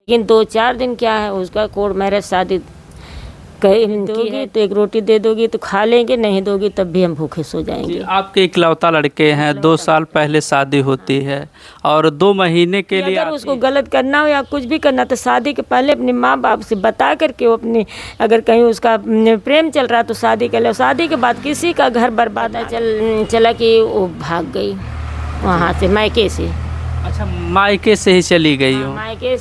लेकिन 2-4 दिन क्या है उसका कोर्ट मैरिज शादी कहीं दोगी तो एक रोटी दे दोगी तो खा लेंगे, नहीं दोगी तब भी हम भूखे सो जाएंगे। आपके इकलौता लड़के हैं, 2 साल पहले शादी होती है और 2 महीने के लिए अगर उसको गलत करना हो या कुछ भी करना तो शादी के पहले अपने माँ बाप से बता करके वो अपने, अगर कहीं उसका प्रेम चल रहा तो शादी कर ले। शादी के बाद किसी का घर बर्बाद चला कि वो भाग गई वहाँ से, मायके से। अच्छा, मायके से ही चली गई हो? मायके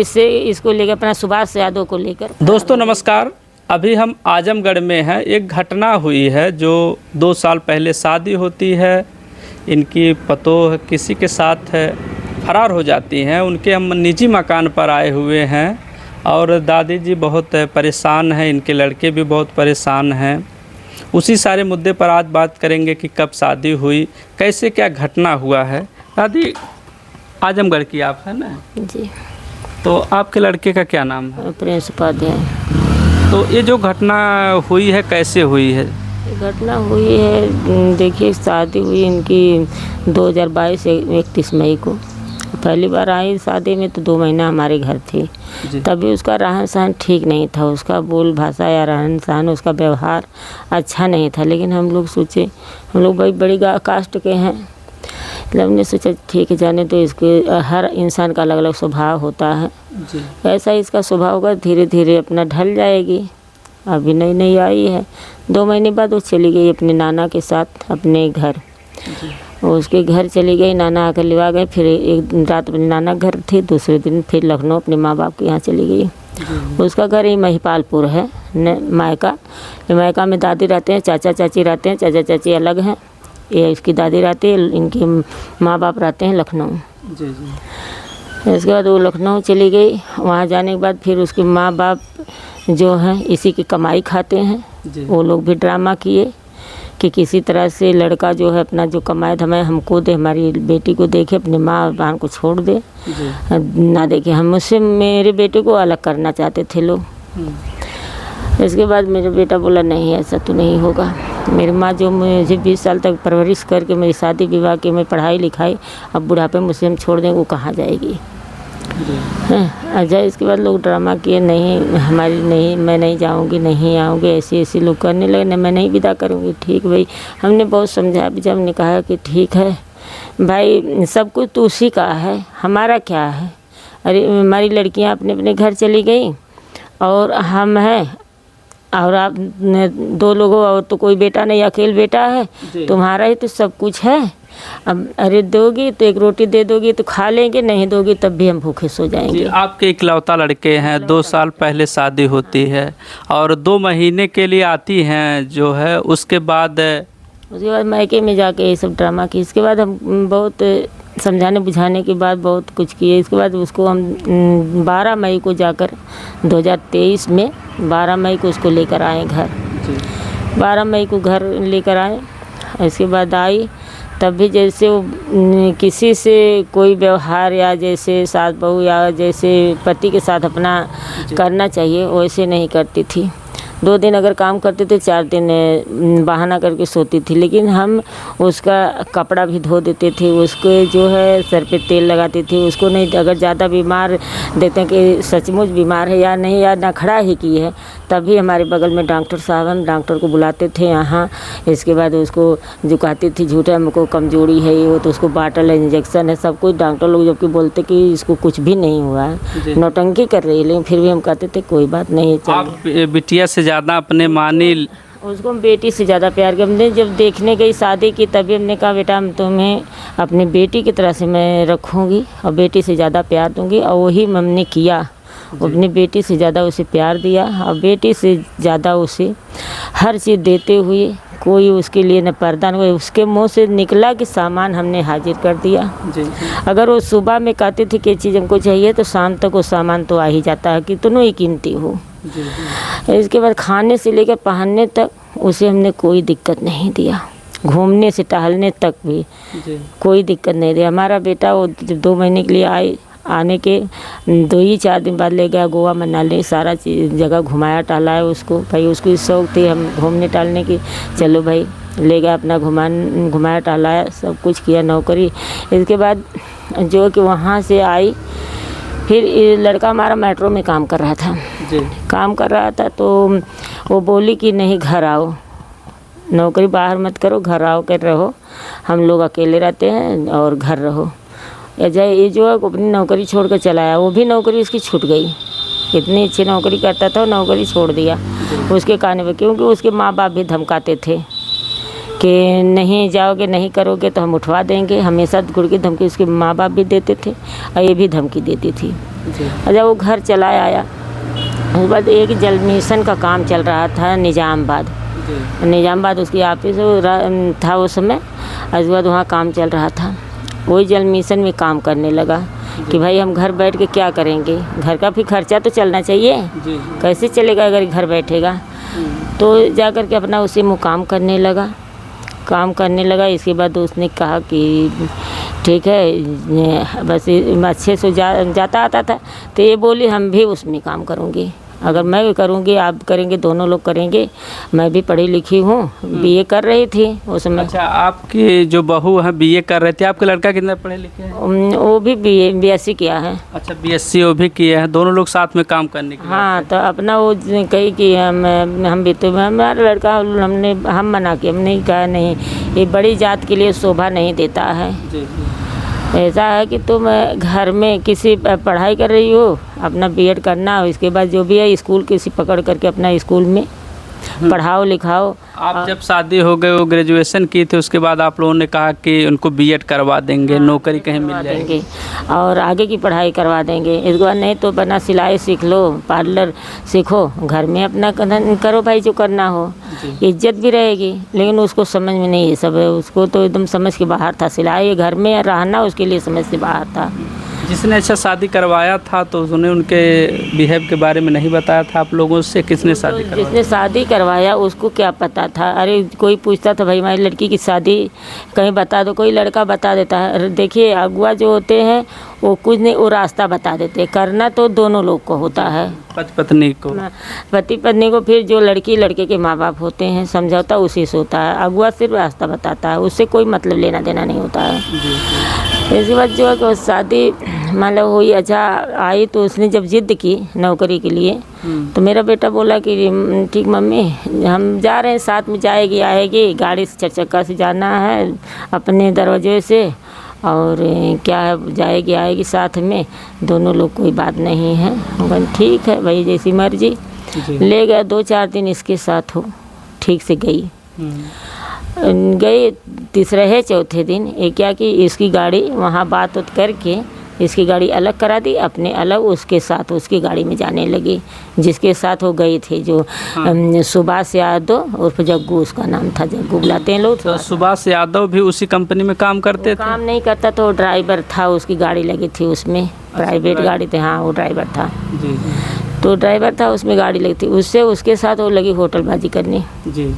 से इसको लेकर, अपना सुभाष यादव को लेकर। दोस्तों नमस्कार, अभी हम आजमगढ़ में हैं। एक घटना हुई है जो 2 साल पहले शादी होती है, इनकी पतोह किसी के साथ फरार हो जाती हैं। उनके हम निजी मकान पर आए हुए हैं और दादी जी बहुत परेशान हैं, इनके लड़के भी बहुत परेशान हैं। उसी सारे मुद्दे पर आज बात करेंगे कि कब शादी हुई, कैसे क्या घटना हुआ है। दादी, आजमगढ़ की आप है ना जी? तो आपके लड़के का क्या नाम है? प्रिंस उपाध्याय। तो ये जो घटना हुई है कैसे हुई है? घटना हुई है, देखिए शादी हुई इनकी 2022 31 मई को। पहली बार आई शादी में तो 2 महीना हमारे घर थी। तभी उसका रहन सहन ठीक नहीं था, उसका बोल भाषा या रहन सहन, उसका व्यवहार अच्छा नहीं था। लेकिन हम लोग सोचे, हम लोग भाई बड़ी कास्ट के हैं, मतलब हमने सोचा ठीक है जाने तो, इसके हर इंसान का अलग अलग स्वभाव होता है जी। ऐसा ही इसका स्वभाव होगा, धीरे धीरे अपना ढल जाएगी। अभी नई नई आई है, 2 महीने बाद वो चली गई अपने नाना के साथ अपने घर। उसके घर चली गई, नाना आकर लिवा गए। फिर एक रात अपने नाना घर थी, दूसरे दिन फिर लखनऊ अपने माँ बाप के यहाँ चली गई। उसका घर ही महिपालपुर है मायका। मायका में दादी रहते हैं, चाचा चाची रहते हैं। चाचा चाची अलग हैं, ये इसकी दादी रहती है, इनके माँ बाप रहते हैं लखनऊ। इसके बाद वो लखनऊ चली गई। वहाँ जाने के बाद फिर उसके माँ बाप जो हैं इसी की कमाई खाते हैं। वो लोग भी ड्रामा किए कि किसी तरह से लड़का जो है अपना जो कमाए धमाए हमको दे, हमारी बेटी को देखे, अपने माँ और बहन को छोड़ दे ना देखे। हम मुझसे मेरे बेटे को अलग करना चाहते थे लोग। इसके बाद मेरा बेटा बोला नहीं ऐसा तो नहीं होगा। मेरी माँ जो मुझे 20 साल तक परवरिश करके मेरी शादी विवाह की, मैं पढ़ाई लिखाई, अब बुढ़ापे मुझसे हम छोड़ दें, वो कहाँ जाएगी? अच्छा, इसके बाद लोग ड्रामा किए, नहीं हमारी नहीं, मैं नहीं जाऊंगी, नहीं आऊँगी, ऐसे लोग करने लगे। ना मैं नहीं विदा करूँगी। ठीक भाई, हमने बहुत समझाया। जब हमने कहा कि ठीक है भाई, सब कुछ तो उसी का है, हमारा क्या है? अरे हमारी लड़कियाँ अपने अपने घर चली गई और हम हैं, और आप 2 लोगों और तो कोई बेटा नहीं, अकेले बेटा है, तुम्हारा ही तो सब कुछ है। अब अरे दोगी तो एक रोटी दे दोगी तो खा लेंगे, नहीं दोगी तब भी हम भूखे सो जाएंगे। आपके इकलौता लड़के हैं, 2 साल पहले शादी होती है और 2 महीने के लिए आती हैं जो है, उसके बाद मायके में जाके ये सब ड्रामा की। इसके बाद हम बहुत समझाने बुझाने के बाद बहुत कुछ किए। इसके बाद उसको हम 12 मई को जाकर 2023 में 12 मई को उसको लेकर आए घर। 12 मई को घर लेकर आए। इसके बाद आई, तब भी जैसे वो किसी से कोई व्यवहार या जैसे सास बहू या जैसे पति के साथ अपना करना चाहिए वैसे नहीं करती थी। 2 दिन अगर काम करते थे, 4 दिन बहाना करके सोती थी। लेकिन हम उसका कपड़ा भी धो देते थे, उसके जो है सर पे तेल लगाती थी। उसको नहीं, अगर ज़्यादा बीमार देखते हैं कि सचमुच बीमार है या नहीं, या नखड़ा ही की है, तभी हमारे बगल में डॉक्टर साहब, हम डॉक्टर को बुलाते थे यहाँ। इसके बाद उसको झुकाती थी, झूठे हमको कमजोरी है ये वो, तो उसको बाटल है, इंजेक्शन है, सब कुछ। डॉक्टर लोग जबकि बोलते कि इसको कुछ भी नहीं हुआ है, नौटंकी कर रही है, लेकिन फिर भी हम कहते थे कोई बात नहीं है। आप बिटिया से ज़्यादा अपने मानी? उसको हम बेटी से ज़्यादा प्यार किया। हमने जब देखने गई शादी की, तभी हमने कहा बेटा हम तुम्हें अपनी बेटी की तरह से मैं रखूँगी और बेटी से ज़्यादा प्यार दूँगी। और वही हमने किया, अपनी बेटी से ज़्यादा उसे प्यार दिया और बेटी से ज़्यादा उसे हर चीज़ देते हुए कोई उसके लिए न पर्दा न, उसके मुंह से निकला कि सामान हमने हाजिर कर दिया। अगर वो सुबह में कहती थी कि चीज़ हमको चाहिए तो शाम तक वो सामान तो आ ही जाता है, कितनों ही कीमती हो। इसके बाद खाने से लेकर पहनने तक उसे हमने कोई दिक्कत नहीं दिया, घूमने से टहलने तक भी कोई दिक्कत नहीं दिया। हमारा बेटा वो 2 महीने के लिए आने के 2-4 दिन बाद ले गया गोवा मनाली, सारा चीज़ जगह घुमाया टहलाया उसको। भाई उसकी शौक़ थी हम घूमने टहलने की, चलो भाई ले गया अपना घुमाया टहलाया, सब कुछ किया, नौकरी। इसके बाद जो कि वहाँ से आई फिर ये लड़का हमारा मेट्रो में काम कर रहा था। जी। काम कर रहा था तो वो बोली कि नहीं घर आओ, नौकरी बाहर मत करो, घर आओ कर रहो, हम लोग अकेले रहते हैं और घर रहो। अजय ये जो है अपनी नौकरी छोड़ कर चला आया, वो भी नौकरी उसकी छूट गई। इतनी अच्छी नौकरी करता था, नौकरी छोड़ दिया उसके कहने पर, क्योंकि उसके माँ बाप भी धमकाते थे कि नहीं जाओगे, नहीं करोगे तो हम उठवा देंगे। हमेशा गुड़ की धमकी उसके माँ बाप भी देते थे और ये भी धमकी देती थी। और जब वो घर चला आया उसके बाद एक जल मिशन का काम चल रहा था निजामबाद उसकी ऑफिस था उस समय। उसके बाद वहाँ काम चल रहा था, वही जल मिशन में काम करने लगा कि भाई हम घर बैठ के क्या करेंगे, घर का भी खर्चा तो चलना चाहिए, कैसे चलेगा अगर घर बैठेगा। तो जा कर के अपना उसी में काम करने लगा। इसके बाद उसने कहा कि ठीक है, बस अच्छे से जाता आता था। तो ये बोली हम भी उसमें काम करूँगी, अगर मैं करूँगी आप करेंगे, दोनों लोग करेंगे। मैं भी पढ़ी लिखी हूँ, बीए कर रही थी उसमें। अच्छा, आपकी जो बहू है बीए कर रहे थे, आपके लड़का कितना पढ़े लिखे हैं? वो भी बीएससी किया है। अच्छा, बीएससी वो भी किया है, दोनों लोग साथ में काम करने के लिए। हाँ, तो अपना वो कही कि हम भी तो हमारा लड़का हम मना किया, हमने कहा नहीं, ये बड़ी जात के लिए शोभा नहीं देता है। ऐसा है कि तुम घर में किसी पढ़ाई कर रही हो, अपना बीएड करना, इसके बाद जो भी है स्कूल किसी पकड़ करके अपना स्कूल में पढ़ाओ लिखाओ। आप जब शादी हो गए, वो ग्रेजुएशन की थी, उसके बाद आप लोगों ने कहा कि उनको बीएड करवा देंगे, नौकरी कहीं मिल जाएगी और आगे की पढ़ाई करवा देंगे। इसके बाद नहीं तो अपना सिलाई सीख लो, पार्लर सीखो, घर में अपना करो भाई जो करना हो, इज्जत भी रहेगी। लेकिन उसको समझ में नहीं ये सब है, उसको तो एकदम समझ के बाहर था। सिलाई घर में रहना उसके लिए समझ से बाहर था। जिसने अच्छा शादी करवाया था तो उसने उनके बिहेव के बारे में नहीं बताया था आप लोगों से? किसने शादी करवाया? जिसने शादी करवाया उसको क्या पता था? अरे कोई पूछता था भाई हमारी लड़की की शादी कहीं बता दो, कोई लड़का बता देता है। देखिए अगुआ जो होते हैं वो कुछ नहीं, वो रास्ता बता देते, करना तो दोनों लोग को होता है, पति पत्नी को। फिर जो लड़के के माँ बाप होते हैं समझौता उसी से होता है, अगुआ सिर्फ रास्ता बताता है, उससे कोई मतलब लेना देना नहीं होता है। इसके बाद जो है कि शादी मतलब हुई, अच्छा आई तो उसने जब जिद की नौकरी के लिए तो मेरा बेटा बोला कि ठीक मम्मी हम जा रहे हैं, साथ में जाएगी आएगी, गाड़ी से 4 चक्का से जाना है अपने दरवाजे से, और क्या है जाएगी आएगी साथ में, दोनों लोग, कोई बात नहीं है। ठीक है भाई जैसी मर्जी। ले गया 2-4 दिन इसके साथ हो, ठीक से गई तीसरे चौथे दिन ये क्या कि इसकी गाड़ी वहाँ बात करके इसकी गाड़ी अलग करा दी, अपने अलग उसके साथ उसकी गाड़ी में जाने लगी, जिसके साथ वो गई थी जो सुभाष यादव उर्फ जग्गू उसका नाम था, जग्गू बुलाते हैं लोग। तो सुभाष यादव भी उसी कंपनी में काम करते थे? काम नहीं करता तो ड्राइवर था, उसकी गाड़ी लगी थी उसमें, प्राइवेट गाड़ी थी। हाँ वो ड्राइवर था जी। तो ड्राइवर था उसमें गाड़ी लगी थी, उससे उसके साथ वो लगी होटलबाजी करने।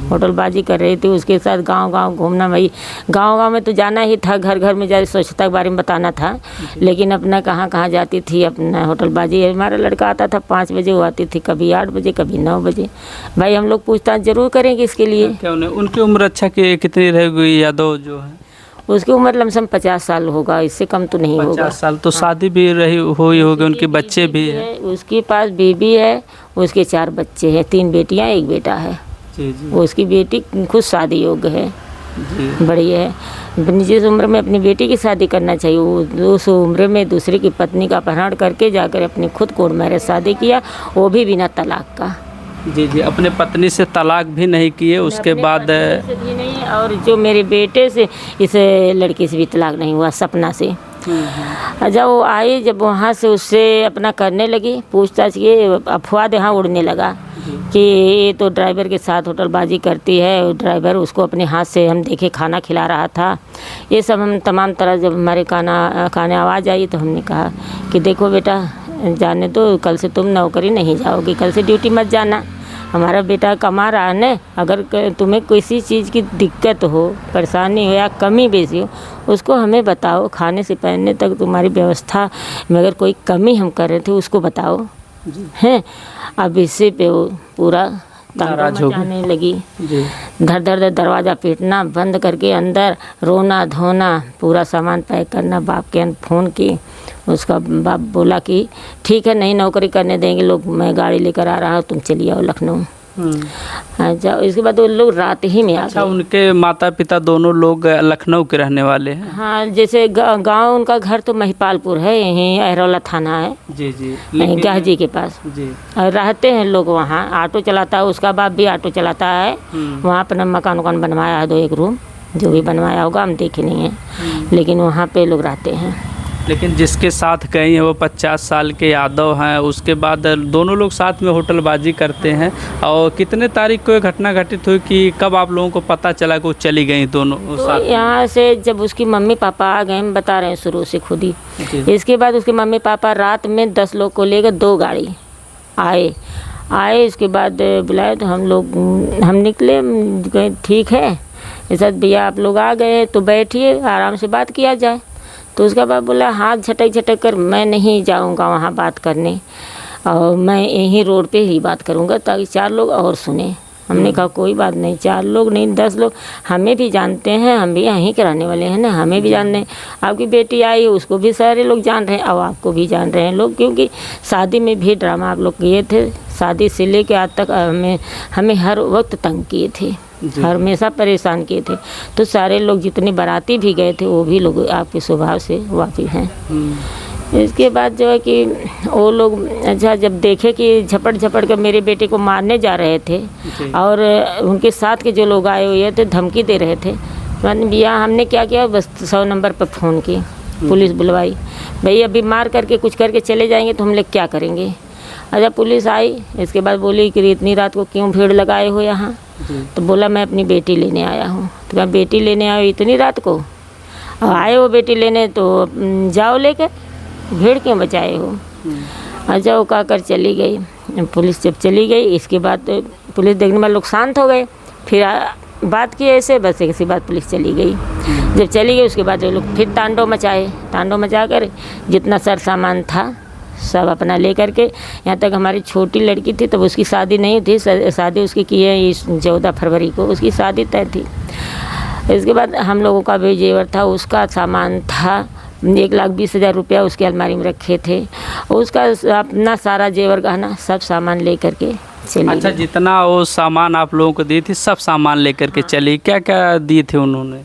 होटलबाजी कर रही थी उसके साथ, गांव घूमना, भाई गांव में तो जाना ही था, घर में जाकर स्वच्छता के बारे में बताना था, लेकिन अपना कहाँ जाती थी अपना होटलबाजी। हमारा लड़का आता था 5 बजे, वो आती थी कभी 8 बजे कभी 9 बजे। भाई हम लोग पूछताछ जरूर करेंगे इसके लिए। क्या उनकी उम्र अच्छा कितनी रह गई यादव जो है? उसकी उम्र लमसम 50 साल होगा, इससे कम तो नहीं होगा। 50 साल तो शादी भी हुई होगी, उनके बच्चे भी हैं? उसके पास बीबी है, उसके 4 बच्चे हैं, 3 बेटियां 1 बेटा है। उसकी बेटी खुद शादी योग्य है, बड़ी है। जिस उम्र में अपनी बेटी की शादी करना चाहिए उस उम्र में दूसरे की पत्नी का अपहरण करके जाकर अपनी खुद कोर्ट मैरिज शादी किया, वो भी बिना तलाक का। जी, अपने पत्नी से तलाक भी नहीं किए, उसके बाद भी नहीं, और जो मेरे बेटे से इस लड़की से भी तलाक नहीं हुआ, सपना से। जब वो आई, जब वहाँ से उससे अपना करने लगी पूछताछ, ये अफवाह यहाँ उड़ने लगा कि ये तो ड्राइवर के साथ होटलबाजी करती है, ड्राइवर उसको अपने हाथ से हम देखे खाना खिला रहा था। ये सब हम तमाम तरह, जब हमारे खाने आवाज़ आई तो हमने कहा कि देखो बेटा जाने दो, कल से तुम नौकरी नहीं जाओगी, कल से ड्यूटी मत जाना, हमारा बेटा कमा रहा है ना, अगर तुम्हें किसी चीज़ की दिक्कत हो, परेशानी हो या कमी बेसी हो, उसको हमें बताओ, खाने से पहनने तक तुम्हारी व्यवस्था में अगर कोई कमी हम कर रहे थे उसको बताओ। हैं अब इसी पे वो पूरा नाराज होने लगी, धर दरवाज़ा पीटना, बंद करके अंदर रोना धोना, पूरा सामान पैक करना, बाप के फ़ोन की उसका बाप बोला कि ठीक है, नहीं नौकरी करने देंगे लोग, मैं गाड़ी लेकर आ रहा हूँ, तुम चलिए आओ लखनऊ। अच्छा, इसके बाद वो लोग रात ही में आ अच्छा, गए। उनके माता पिता दोनों लोग लखनऊ के रहने वाले हैं? हाँ, जैसे गांव उनका घर तो महिपालपुर है, यहीं अहरौला थाना है, जी जी, गाजी के पास। जी। और रहते हैं लोग वहाँ, ऑटो चलाता है, उसका बाप भी ऑटो चलाता है। वहाँ अपना मकान उकान बनवाया है, 2-1 रूम जो भी बनवाया होगा, हम देखे नहीं हैं, लेकिन वहाँ पे लोग रहते हैं। लेकिन जिसके साथ गई हैं वो 50 साल के यादव हैं, उसके बाद दोनों लोग साथ में होटलबाजी करते हैं। और कितने तारीख को ये घटना घटित हुई कि कब आप लोगों को पता चला कि वो चली गई दोनों तो साथ? यहाँ से जब उसकी मम्मी पापा आ गए, हम बता रहे हैं शुरू से खुद ही। इसके बाद उसके मम्मी पापा रात में 10 लोग को लेकर 2 गाड़ी आए। इसके बाद बुलाए तो हम निकले, गए ठीक है ऐसा भैया आप लोग आ गए तो बैठिए आराम से बात किया जाए। तो उसका बाप बोला हाथ झटक कर मैं नहीं जाऊंगा वहाँ बात करने, और मैं यहीं रोड पे ही बात करूंगा ताकि 4 लोग और सुने। हमने कहा कोई बात नहीं, 4 लोग नहीं 10 लोग हमें भी जानते हैं, हम भी यहीं के रहने वाले हैं ना, हमें भी जानते हैं। आपकी बेटी आई उसको भी सारे लोग जान रहे हैं और आपको भी जान रहे हैं लोग, क्योंकि शादी में भी ड्रामा आप लोग किए थे, शादी से लेकर आज तक हमें हर वक्त तंग किए थे, हमेशा परेशान किए थे। तो सारे लोग जितने बाराती भी गए थे वो भी लोग आपके स्वभाव से वाकिफ हैं। इसके बाद जो है कि वो लोग अच्छा जब देखे कि झपट कर मेरे बेटे को मारने जा रहे थे और उनके साथ के जो लोग आए हुए थे धमकी दे रहे थे, मैंने भैया हमने क्या किया, बस 100 नंबर पर फ़ोन की, पुलिस बुलवाई, भैया अभी मार करके कुछ करके चले जाएंगे तो हम लोग क्या करेंगे। अच्छा पुलिस आई, इसके बाद बोली कि इतनी रात को क्यों भीड़ लगाए हो यहाँ। तो बोला मैं अपनी बेटी लेने आया हूँ। तो कहा बेटी लेने आए इतनी रात को, और आए हो बेटी लेने तो जाओ लेकर, भीड़ क्यों बचाए हो। अच्छा वो कहा कर चली गई पुलिस। जब चली गई इसके बाद पुलिस देखने वाले लोग शांत हो गए, फिर बात की ऐसे, बस इसी बात पुलिस चली गई। जब चली गई उसके बाद वो लोग फिर तांडव मचा कर जितना सर सामान था सब अपना ले करके, यहाँ तक हमारी छोटी लड़की थी तब उसकी शादी नहीं थी, शादी उसकी की है इस 14 फरवरी को उसकी शादी तय थी। इसके बाद हम लोगों का भी जेवर था, उसका सामान था 1,20,000 रुपया उसके अलमारी में रखे थे, उसका अपना सारा जेवर गहना सब सामान ले करके चली। अच्छा जितना वो सामान आप लोगों को दी थी सब सामान लेकर के चली, क्या क्या दिए थे उन्होंने?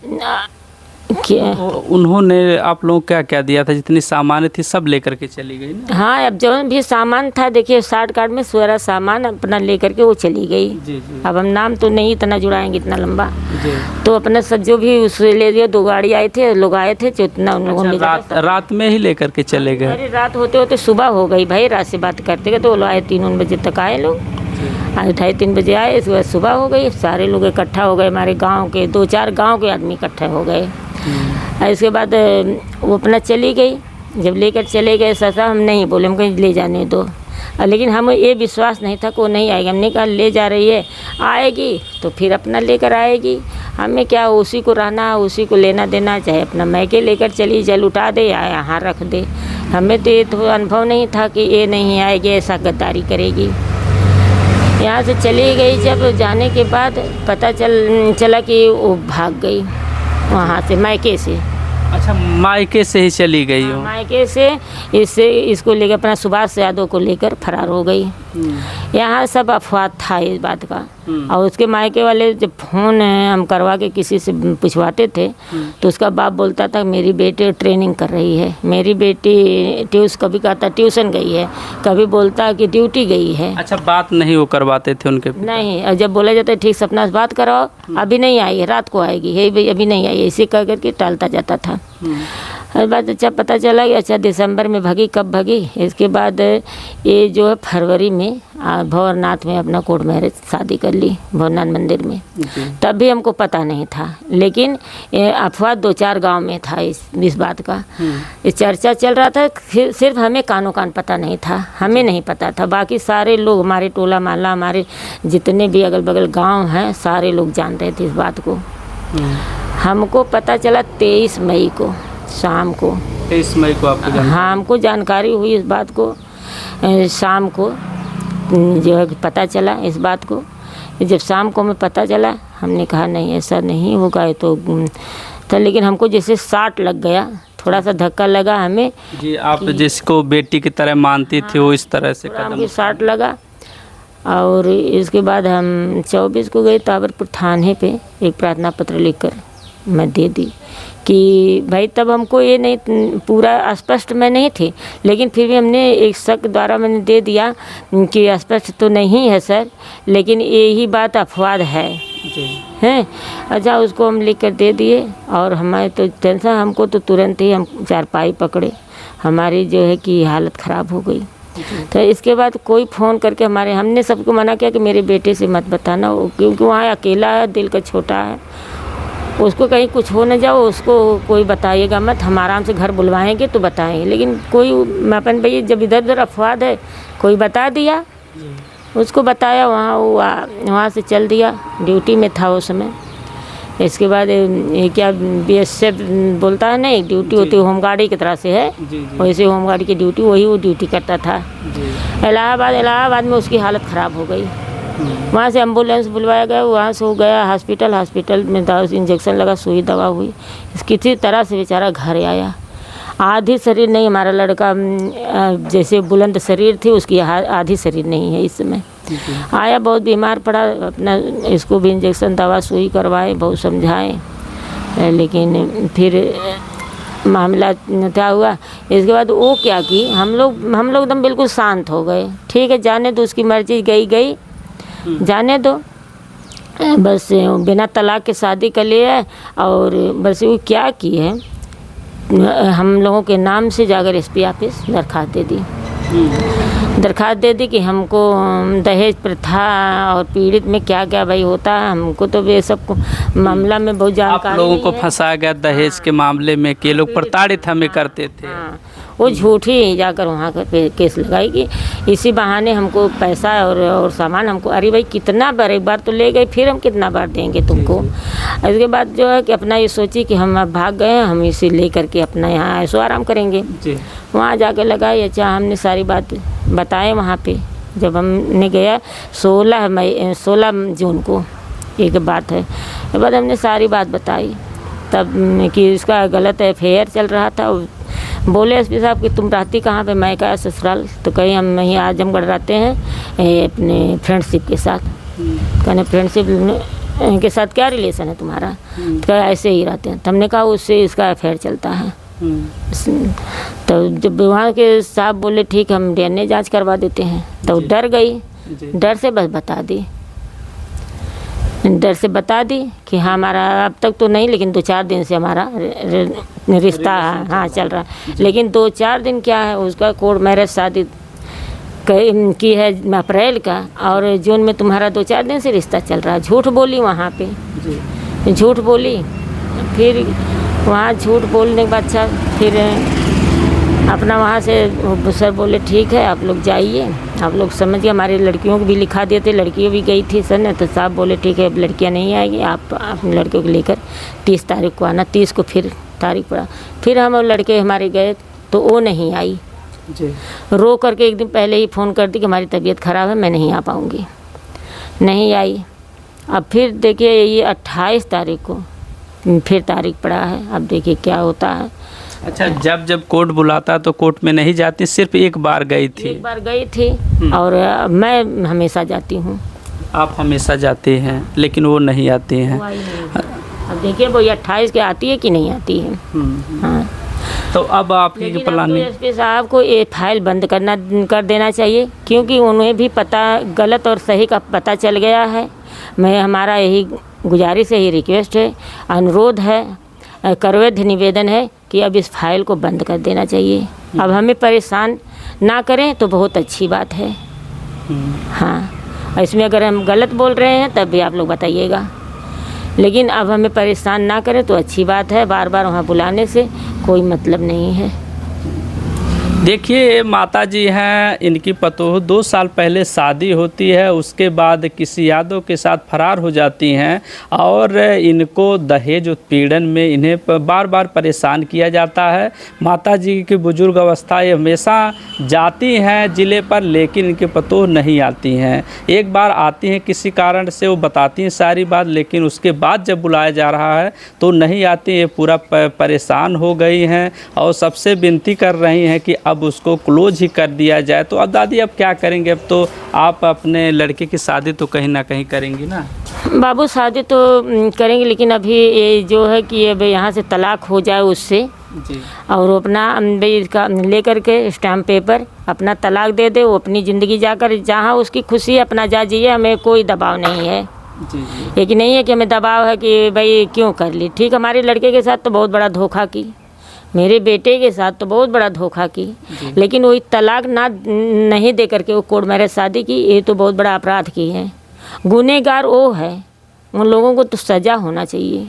उन्होंने आप लोगों क्या क्या दिया था? जितनी सामान थी सब लेकर के चली गई ना? हाँ, अब जो भी सामान था देखिए 60 कार्ड में सारा सामान अपना लेकर के वो चली गई। जी। अब हम नाम तो नहीं इतना जुड़ाएंगे इतना लंबा जी। तो अपना सब जो भी उससे ले लिया, 2 गाड़ी आए थे, लोग आए थे जो इतना उन लोगों ने रात में ही लेकर के चले गए? अरे रात होते होते सुबह हो गई भाई, रात से बात करते गए तो वो लोग आए 3 बजे तक आए, लोग 2:30-3 बजे आए। इसके बाद सुबह हो गई, सारे लोग इकट्ठा हो गए, हमारे गाँव के 2-4 गाँव के आदमी इकट्ठे हो गए। इसके बाद वो अपना चली गई। जब लेकर चले गए ससा हम नहीं बोले, हम कहीं ले जाने दो, लेकिन हमें ये विश्वास नहीं था कि वो नहीं आएगी। हमने कहा ले जा रही है, आएगी तो फिर अपना लेकर आएगी, हमें क्या उसी को रहना, उसी को लेना देना, चाहे अपना मैके लेकर चली जाए, लुटा दे या यहाँ रख दे। हमें तो ये तो अनुभव नहीं था कि ये नहीं आएगी, ऐसा गद्दारी करेगी। यहाँ से चली गई, जब जाने के बाद पता चला कि वो भाग गई वहाँ से, मायके से। अच्छा मायके से ही चली गई हो? मायके से इसको लेकर अपना सुभाष यादव को लेकर फरार हो गई। यहाँ सब अफवाह था इस बात का। और उसके मायके वाले जब फ़ोन हम करवा के किसी से पूछवाते थे तो उसका बाप बोलता था मेरी बेटी ट्रेनिंग कर रही है, मेरी बेटी कभी कहता ट्यूशन गई है, कभी बोलता कि ड्यूटी गई है। अच्छा बात नहीं वो करवाते थे उनके पिता? नहीं, और जब बोला जाता ठीक सपना से बात कराओ, अभी नहीं आई है, रात को आएगी, हे भाई अभी नहीं आई है, इसे कह करके टालता जाता था। हर बात अच्छा पता चला कि अच्छा दिसंबर में भागी, कब भागी, इसके बाद ये जो है फरवरी में भंवरनाथ में अपना कोर्ट मैरिज शादी कर ली, भंवरनाथ मंदिर में। तब भी हमको पता नहीं था, लेकिन अफवाह 2-4 गांव में था इस बात का, इस चर्चा चल रहा था। सिर्फ हमें कानो कान पता नहीं था, हमें नहीं पता था, बाकी सारे लोग हमारे टोला मोहल्ला, हमारे जितने भी अगल बगल गाँव हैं सारे लोग जान रहे थे इस बात को। हमको पता चला 23 मई को शाम को। 23 मई को आपको जानकारी? हाँ, हमको जानकारी हुई इस बात को शाम को, जो है पता चला इस बात को। जब शाम को हमें पता चला हमने कहा नहीं ऐसा नहीं होगा, तो लेकिन हमको जैसे 60 लग गया थोड़ा सा धक्का लगा हमें। जी, आप जिसको बेटी की तरह मानती थी वो इस तरह से पूरा हमको शॉट लगा। और इसके बाद हम 24 को गए ताबरपुर थाने पे एक प्रार्थना पत्र लिखकर मैं दे दी कि भाई, तब हमको ये नहीं पूरा स्पष्ट में नहीं थी, लेकिन फिर भी हमने एक शक द्वारा मैंने दे दिया कि स्पष्ट तो नहीं है सर, लेकिन यही बात अफवाह है हैं। अच्छा, उसको हम लिख कर दे दिए और हमारे तो टेंशन, हमको तो तुरंत ही हम चारपाई पकड़े, हमारी जो है कि हालत ख़राब हो गई। तो इसके बाद कोई फ़ोन करके हमने सबको मना किया कि मेरे बेटे से मत बताना, क्योंकि वहाँ अकेला है, दिल का छोटा है, उसको कहीं कुछ हो न जाओ, उसको कोई बताइएगा मत, हम आराम से घर बुलवाएंगे तो बताएंगे। लेकिन कोई अपन भैया जब इधर उधर अफवाह है, कोई बता दिया, उसको बताया, वहाँ से चल दिया, ड्यूटी में था उस समय। इसके बाद ये क्या BSF बोलता है ना, एक ड्यूटी होती है होमगार्ड की तरह से है, वैसे होमगार्ड की ड्यूटी वो ड्यूटी करता था। इलाहाबाद में उसकी हालत ख़राब हो गई। वहाँ से एम्बुलेंस बुलवाया गया, वहाँ से हो गया हॉस्पिटल में इंजेक्शन लगा, सुई दवा हुई, किसी तरह से बेचारा घर आया। आधी शरीर नहीं, हमारा लड़का जैसे बुलंद शरीर थी, उसकी आधी शरीर नहीं है इस समय। आया, बहुत बीमार पड़ा, अपना इसको भी इंजेक्शन दवा सुई करवाए, बहुत समझाए, लेकिन फिर मामला क्या हुआ। इसके बाद वो क्या कि हम लोग एकदम बिल्कुल शांत हो गए। ठीक है, जाने दो, उसकी मर्जी गई, जाने दो, बस बिना तलाक के शादी कर लिया। और बस वो क्या की है, हम लोगों के नाम से जाकर SP ऑफिस दरखास्त दे दी कि हमको दहेज प्रथा और पीड़ित में क्या क्या भाई होता है, हमको तो ये सब मामला में बहुत जानकारी। आप लोगों को फंसाया गया दहेज के मामले में कि लोग प्रताड़ित हमें करते थे। हाँ, वो झूठी जाकर वहाँ पे केस लगाई कि इसी बहाने हमको पैसा और सामान हमको, अरे भाई कितना बार, एक बार तो ले गए, फिर हम कितना बार देंगे तुमको। इसके बाद जो है कि अपना ये सोची कि हम अब भाग गए, हम इसे ले करके अपना यहाँ ऐसो आराम करेंगे। वहाँ जाके लगाई। अच्छा, हमने सारी बात बताए वहाँ पे। जब हमने गया 16 जून को, एक बात है, के बाद हमने सारी बात बताई, तब कि इसका गलत FIR चल रहा था। बोले SP साहब कि तुम रहती कहाँ पे? मैं कहा ससुराल। तो कहीं हम यहीं आजमगढ़ रहते हैं अपने फ्रेंडशिप के साथ। कहने फ्रेंडशिप के साथ क्या रिलेशन है तुम्हारा? तो ऐसे ही रहते हैं। तो हमने कहा उससे इसका FIR चलता है। तो जब वहाँ के साहब बोले ठीक, हम DNA जांच करवा देते हैं, तो डर गई, डर से बस बता दी कि हाँ हमारा अब तक तो नहीं, लेकिन 2-4 दिन से हमारा रिश्ता हाँ चल रहा है। लेकिन 2-4 दिन क्या है, उसका कोर्ट मैरिज शादी की है अप्रैल का, और जून में तुम्हारा 2-4 दिन से रिश्ता चल रहा है। झूठ बोली वहाँ पे, झूठ बोली। फिर वहाँ झूठ बोलने के बाद अच्छा, फिर अपना वहाँ से सर बोले ठीक है आप लोग जाइए, आप लोग समझिए। हमारी लड़कियों को भी लिखा दिए थे, लड़कियाँ भी गई थी सर ने, तो साहब बोले ठीक है अब लड़कियाँ नहीं आएगी, आप अपने लड़कियों को लेकर 30 तारीख को आना। 30 को फिर तारीख पड़ा। फिर हम और लड़के हमारे गए तो वो नहीं आई जी। रो करके एक दिन पहले ही फ़ोन कर दी कि हमारी तबीयत ख़राब है, मैं नहीं आ पाऊँगी, नहीं आई। अब फिर देखिए ये 28 तारीख को फिर तारीख पड़ा है, अब देखिए क्या होता है। अच्छा, जब कोर्ट बुलाता तो कोर्ट में नहीं जाती, सिर्फ एक बार गई थी? एक बार गई थी और मैं हमेशा जाती हूँ। आप हमेशा जाते हैं, लेकिन वो नहीं आती हैं। अब देखिए वो 28 के आती है कि नहीं आती है। हाँ, तो अब आपकी प्लानिंग? SP साहब को ये फाइल बंद कर देना चाहिए, क्योंकि उन्हें भी पता, गलत और सही का पता चल गया है। मैं हमारा यही गुजारिश है, यही रिक्वेस्ट है, अनुरोध है, करवैध निवेदन है कि अब इस फाइल को बंद कर देना चाहिए। अब हमें परेशान ना करें तो बहुत अच्छी बात है। हाँ, इसमें अगर हम गलत बोल रहे हैं तब भी आप लोग बताइएगा, लेकिन अब हमें परेशान ना करें तो अच्छी बात है। बार बार वहाँ बुलाने से कोई मतलब नहीं है। देखिए माता जी हैं, इनकी पतोह 2 साल पहले शादी होती है, उसके बाद किसी यादव के साथ फरार हो जाती हैं और इनको दहेज उत्पीड़न में इन्हें बार बार परेशान किया जाता है। माता जी की बुजुर्ग अवस्था ये हमेशा जाती हैं ज़िले पर, लेकिन इनकी पतोह नहीं आती हैं। एक बार आती हैं किसी कारण से, वो बताती हैं सारी बात, लेकिन उसके बाद जब बुलाया जा रहा है तो नहीं आती। ये पूरा परेशान हो गई हैं और सबसे विनती कर रही हैं कि अब उसको क्लोज ही कर दिया जाए। तो अब दादी अब क्या करेंगे? अब तो आप अपने लड़के की शादी तो कहीं ना कहीं करेंगी ना? बाबू शादी तो करेंगे, लेकिन अभी ये जो है कि अब यहाँ से तलाक हो जाए उससे जी। और वो अपना इसका ले करके स्टैम्प पेपर अपना तलाक दे दे, वो अपनी ज़िंदगी जाकर जहाँ उसकी खुशी अपना जा जिए, हमें कोई दबाव नहीं है। जी जी। ये कि नहीं है कि हमें दबाव है कि भाई क्यों कर ली। ठीक, हमारे लड़के के साथ तो बहुत बड़ा धोखा की, मेरे बेटे के साथ तो बहुत बड़ा धोखा की, लेकिन वही तलाक ना नहीं दे करके वो कोर्ट मैरिज शादी की, ये तो बहुत बड़ा अपराध की है। गुनहगार वो है, उन लोगों को तो सज़ा होना चाहिए,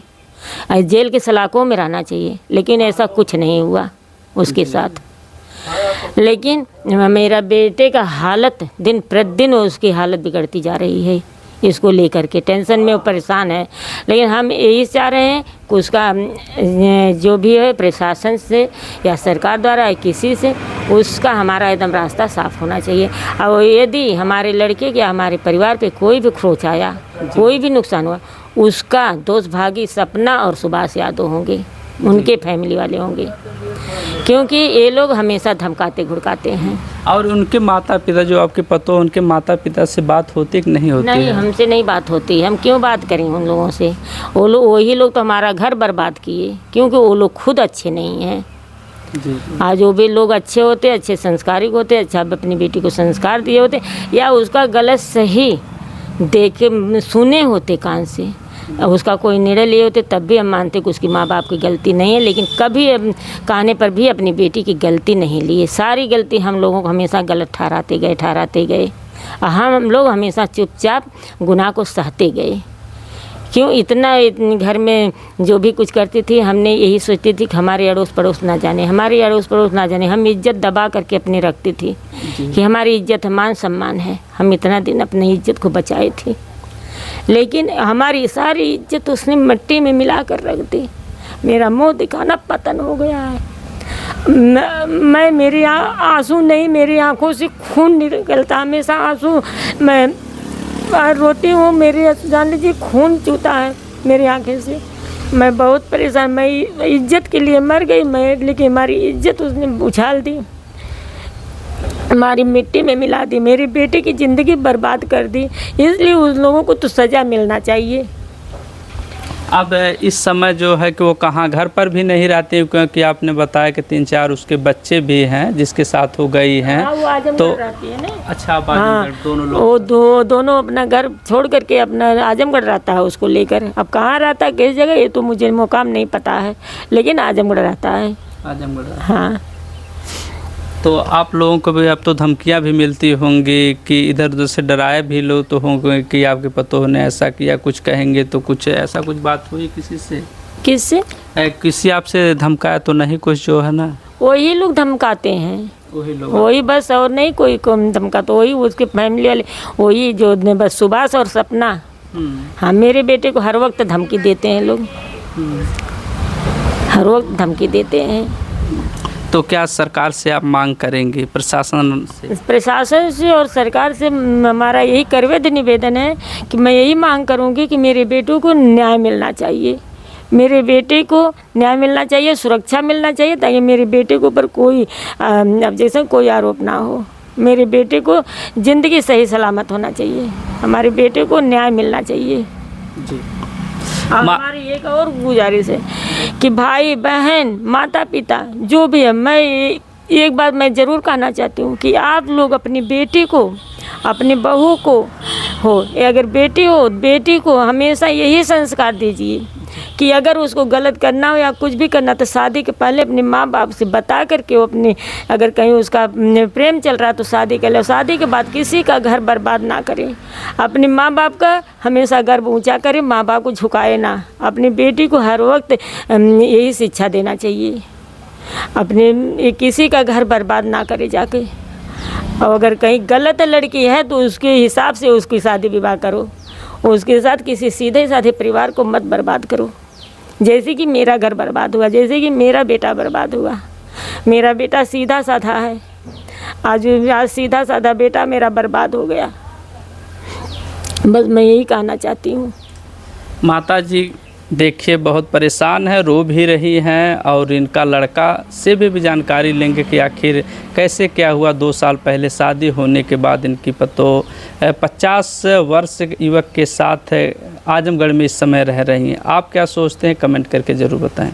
जेल के सलाखों में रहना चाहिए, लेकिन ऐसा कुछ नहीं हुआ उसके साथ। लेकिन मेरा बेटे का हालत दिन प्रतिदिन उसकी हालत बिगड़ती जा रही है, इसको लेकर के टेंशन में वो परेशान है। लेकिन हम यही चाह रहे हैं कि उसका जो भी है प्रशासन से या सरकार द्वारा या किसी से उसका हमारा एकदम रास्ता साफ होना चाहिए। और यदि हमारे लड़के या हमारे परिवार पे कोई भी खरोच आया, कोई भी नुकसान हुआ, उसका दोष भागी सपना और सुभाष यादव होंगे, उनके फैमिली वाले होंगे, क्योंकि ये लोग हमेशा धमकाते घुड़काते हैं। और उनके माता पिता जो आपके पतोह, उनके माता पिता से बात होती कि नहीं होती? नहीं, हमसे नहीं बात होती। हम क्यों बात करें उन लोगों से? वो लोग, वही लोग तो हमारा घर बर्बाद किए, क्योंकि वो लोग खुद अच्छे नहीं हैं। जी। आज वो भी लोग अच्छे होते, अच्छे संस्कारिक होते, अच्छा अपनी बेटी को संस्कार दिए होते, या उसका गलत सही देखे सुने होते कान से, उसका कोई निर्णय लिए होते, तब भी हम मानते कि उसकी माँ बाप की गलती नहीं है। लेकिन कभी कहने पर भी अपनी बेटी की गलती नहीं ली है। सारी गलती हम लोगों को हमेशा गलत ठहराते गए। हम लोग हमेशा चुपचाप गुनाह को सहते गए। क्यों इतना घर में जो भी कुछ करती थी, हमने यही सोचती थी कि हमारे अड़ोस पड़ोस ना जाने, हमारे अड़ोस पड़ोस ना जाने। हम इज्जत दबा करके अपनी रखती थी कि हमारी इज्जत मान सम्मान है। हम इतना दिन अपनी इज्जत को बचाए थे, लेकिन हमारी सारी इज्जत उसने मिट्टी में मिला कर रख दी। मेरा मुंह दिखाना पतन हो गया है। मैं मेरी आंसू नहीं, मेरी आंखों से खून निकलता, हमेशा आंसू। मैं रोती हूँ, मेरे जान लीजिए खून चूता है मेरी आंखें से। मैं बहुत परेशान, मैं इज्जत के लिए मर गई मैं, लेकिन हमारी इज्जत उसने उछाल दी, हमारी मिट्टी में मिला दी, मेरी बेटे की ज़िंदगी बर्बाद कर दी। इसलिए उन लोगों को तो सज़ा मिलना चाहिए। अब इस समय जो है कि वो कहाँ घर पर भी नहीं रहती, क्योंकि आपने बताया कि 3-4 उसके बच्चे भी हैं जिसके साथ हो गई हैं। हाँ, वो आजमगढ़ तो रहती है ना। अच्छा, आप हाँ, आजमगढ़ दोनों लोग? वो दोनों अपना घर छोड़ करके अपना आजमगढ़ रहता है उसको लेकर। अब कहाँ रहता है, किस जगह, ये तो मुझे मुकाम नहीं पता है, लेकिन आजमगढ़ रहता है। आजमगढ़। हाँ। तो आप लोगों को भी अब तो धमकियां भी मिलती होंगी कि इधर उधर से डराए भी लोग तो होंगे कि आपके पतोह ने ऐसा किया, कुछ कहेंगे तो? कुछ ऐसा कुछ बात हुई किसी से? किससे? किसी आपसे धमकाया तो नहीं कुछ, जो है ना? वही लोग धमकाते हैं, वही लोग, वही बस, और नहीं कोई धमका। तो वही उसके फैमिली वाले, वही जो बस सुभाष और सपना। हाँ, मेरे बेटे को हर वक्त धमकी देते हैं लोग, हर वक्त धमकी देते हैं। तो क्या सरकार से आप मांग करेंगे, प्रशासन से? प्रशासन से और सरकार से हमारा यही करवेद निवेदन है कि मैं यही मांग करूंगी कि मेरे बेटों को न्याय मिलना चाहिए, मेरे बेटे को न्याय मिलना चाहिए, सुरक्षा मिलना चाहिए, ताकि मेरे बेटे के ऊपर कोई अब जैसे कोई आरोप ना हो। मेरे बेटे को ज़िंदगी सही सलामत होना चाहिए, हमारे बेटे को न्याय मिलना चाहिए जी। और हमारी एक और गुजारिश है कि भाई बहन माता पिता जो भी है, मैं एक बात मैं ज़रूर कहना चाहती हूँ कि आप लोग अपनी बेटी को, अपनी बहू को हो, अगर बेटी हो, बेटी को हमेशा यही संस्कार दीजिए कि अगर उसको गलत करना हो या कुछ भी करना, तो शादी के पहले अपने माँ बाप से बता करके वो अपनी, अगर कहीं उसका प्रेम चल रहा है तो शादी कर ले। शादी के बाद किसी का घर बर्बाद ना करें, अपने माँ बाप का हमेशा गर्व ऊंचा करें, माँ बाप को झुकाए ना। अपनी बेटी को हर वक्त यही शिक्षा देना चाहिए अपने ये किसी का घर बर्बाद ना करे जाके। और अगर कहीं गलत लड़की है तो उसके हिसाब से उसकी शादी विवाह करो, उसके साथ किसी सीधे साधे परिवार को मत बर्बाद करो। जैसे कि मेरा घर बर्बाद हुआ, जैसे कि मेरा बेटा बर्बाद हुआ। मेरा बेटा सीधा साधा है, आज सीधा साधा बेटा मेरा बर्बाद हो गया। बस मैं यही कहना चाहती हूँ। माता जी देखिए बहुत परेशान है, रो भी रही हैं, और इनका लड़का से भी जानकारी लेंगे कि आखिर कैसे क्या हुआ। 2 साल पहले शादी होने के बाद इनकी पतोह 50 वर्ष युवक के साथ आजमगढ़ में इस समय रह रही हैं। आप क्या सोचते हैं, कमेंट करके ज़रूर बताएं।